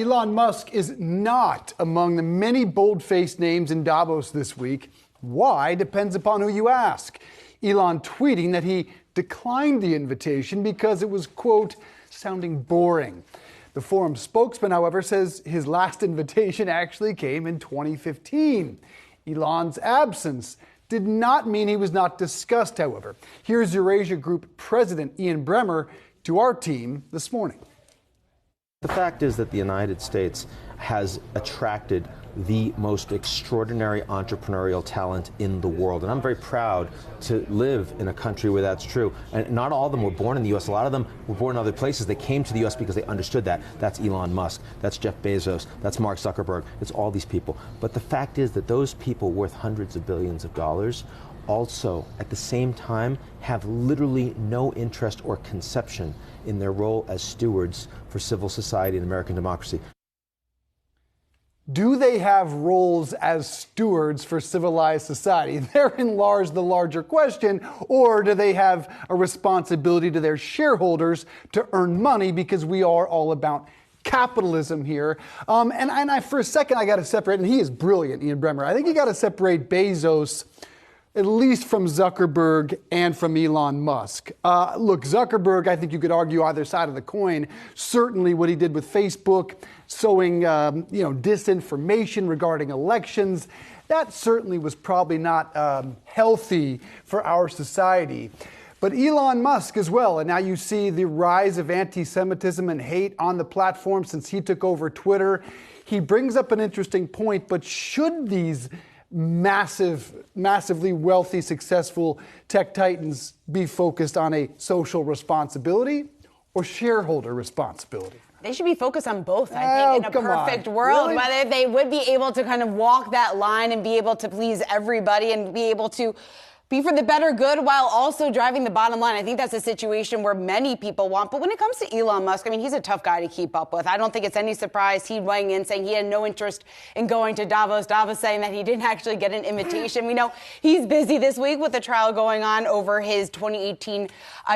Elon Musk is not among the many bold-faced names in Davos this week. Why depends upon who you ask. Elon tweeting that he declined the invitation because it was, quote, sounding boring. The forum spokesman, however, says his last invitation actually came in 2015. Elon's absence did not mean he was not discussed, however. Here's Eurasia Group President Ian Bremmer to our team this morning. The fact is that the United States has attracted the most extraordinary entrepreneurial talent in the world. And I'm very proud to live in a country where that's true. And not all of them were born in the U.S. A lot of them were born in other places. They came to the U.S. because they understood that. That's Elon Musk. That's Jeff Bezos. That's Mark Zuckerberg. It's all these people. But the fact is that those people worth hundreds of billions of dollars also, at the same time, have literally no interest or conception in their role as stewards for civil society and American democracy. Do they have roles as stewards for civilized society? Therein lies the larger question. Or do they have a responsibility to their shareholders to earn money, because we are all about capitalism here? And for a second, I got to separate, and he is brilliant, Ian Bremmer. I think you got to separate Bezos at least from Zuckerberg and from Elon Musk. Look, Zuckerberg, I think you could argue either side of the coin. Certainly what he did with Facebook, sowing disinformation regarding elections, that certainly was probably not healthy for our society. But Elon Musk as well, and now you see the rise of anti-Semitism and hate on the platform since he took over Twitter. He brings up an interesting point, but should these massively wealthy, successful tech titans be focused on a social responsibility or shareholder responsibility? They should be focused on both, I think, in a perfect world. Really? Whether they would be able to kind of walk that line and be able to please everybody and be able to be for the better good while also driving the bottom line. I think that's a situation where many people want. But when it comes to Elon Musk, I mean, he's a tough guy to keep up with. I don't think it's any surprise he weighing in saying he had no interest in going to Davos. Davos saying that he didn't actually get an invitation. We know he's busy this week with the trial going on over his 2018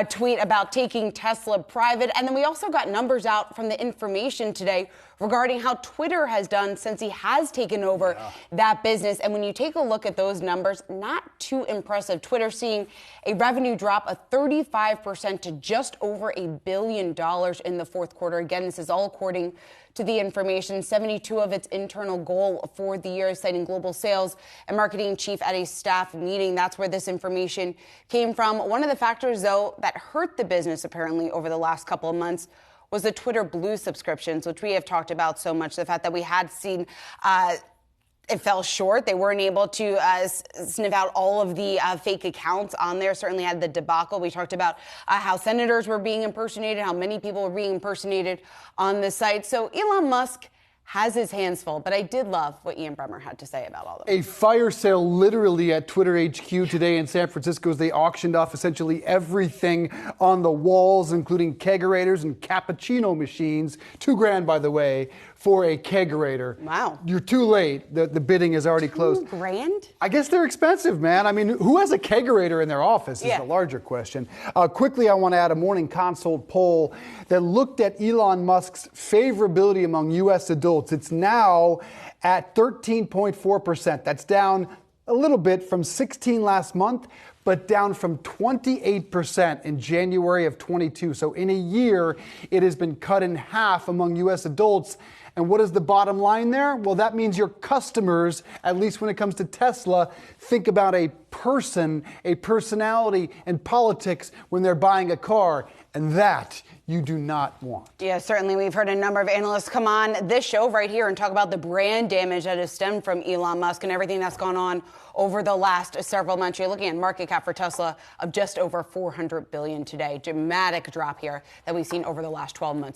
tweet about taking Tesla private. And then we also got numbers out from the information today regarding how Twitter has done since he has taken over that business. And when you take a look at those numbers, not too impressive. Twitter seeing a revenue drop of 35% to just over $1 billion in the fourth quarter. Again, this is all according to the information. 72 of its internal goal for the year, citing global sales and marketing chief at a staff meeting. That's where this information came from. One of the factors, though, that hurt the business apparently over the last couple of months was the Twitter Blue subscriptions, which we have talked about so much. The fact that we had seen it fell short. They weren't able to sniff out all of the fake accounts on there. Certainly had the debacle. We talked about how senators were being impersonated, how many people were being impersonated on the site. So Elon Musk has his hands full, but I did love what Ian Bremmer had to say about all of it. A fire sale literally at Twitter HQ today in San Francisco as they auctioned off essentially everything on the walls, including kegerators and cappuccino machines. $2,000, by the way, for a kegerator. Wow. You're too late. The bidding is already closed. $2,000? I guess they're expensive, man. I mean, who has a kegerator in their office is the larger question. Quickly, I want to add a Morning Consult poll that looked at Elon Musk's favorability among U.S. adults. It's now at 13.4%. That's down a little bit from 16 last month, but down from 28% in January of 22. So in a year, it has been cut in half among U.S. adults. And what is the bottom line there? Well, that means your customers, at least when it comes to Tesla, think about a person, a personality, and politics when they're buying a car. And that you do not want. Yeah, certainly. We've heard a number of analysts come on this show right here and talk about the brand damage that has stemmed from Elon Musk and everything that's gone on over the last several months. You're looking at market cap for Tesla of just over $400 billion today. Dramatic drop here that we've seen over the last 12 months.